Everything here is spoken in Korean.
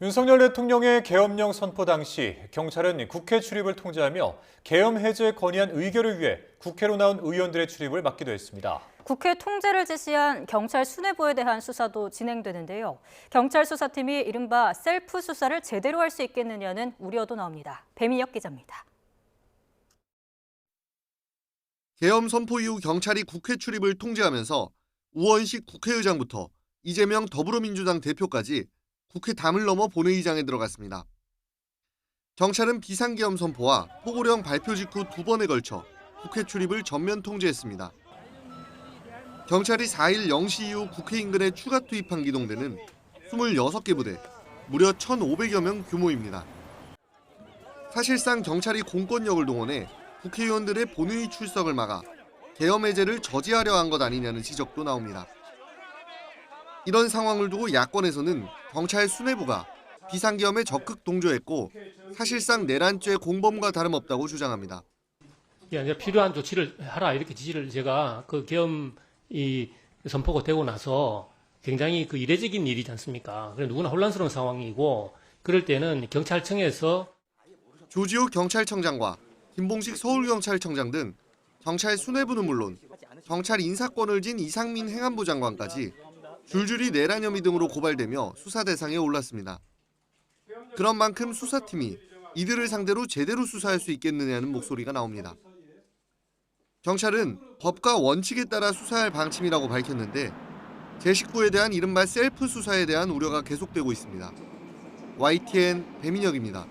윤석열 대통령의 계엄령 선포 당시 경찰은 국회 출입을 통제하며 계엄 해제 건의안 의결을 위해 국회로 나온 의원들의 출입을 막기도 했습니다. 국회 통제를 지시한 경찰 수뇌부에 대한 수사도 진행되는데요. 경찰 수사팀이 이른바 셀프 수사를 제대로 할 수 있겠느냐는 우려도 나옵니다. 배민혁 기자입니다. 계엄 선포 이후 경찰이 국회 출입을 통제하면서 우원식 국회의장부터 이재명 더불어민주당 대표까지 국회 담을 넘어 본회의장에 들어갔습니다. 경찰은 비상계엄 선포와 포고령 발표 직후 2번에 걸쳐 국회 출입을 전면 통제했습니다. 경찰이 4일 0시 이후 국회 인근에 추가 투입한 기동대는 26개 부대, 무려 1,500여 명 규모입니다. 사실상 경찰이 공권력을 동원해 국회의원들의 본회의 출석을 막아 계엄 해제를 저지하려 한 것 아니냐는 지적도 나옵니다. 이런 상황을 두고 야권에서는 경찰 수뇌부가 비상계엄에 적극 동조했고 사실상 내란죄 공범과 다름없다고 주장합니다. 필요한 조치를 하라 이렇게 지시를 제가 그 계엄이 선포가 되고 나서 굉장히 그 이례적인 일이지 않습니까? 그래서 누구나 혼란스러운 상황이고 그럴 때는 경찰청에서 조지호 경찰청장과 김봉식 서울경찰청장 등 경찰 수뇌부는 물론 경찰 인사권을 쥔 이상민 행안부 장관까지 줄줄이 내란 혐의 등으로 고발되며 수사 대상에 올랐습니다. 그런 만큼 수사팀이 이들을 상대로 제대로 수사할 수 있겠느냐는 목소리가 나옵니다. 경찰은 법과 원칙에 따라 수사할 방침이라고 밝혔는데 제19에 대한 이른바 셀프 수사에 대한 우려가 계속되고 있습니다. YTN 배민혁입니다.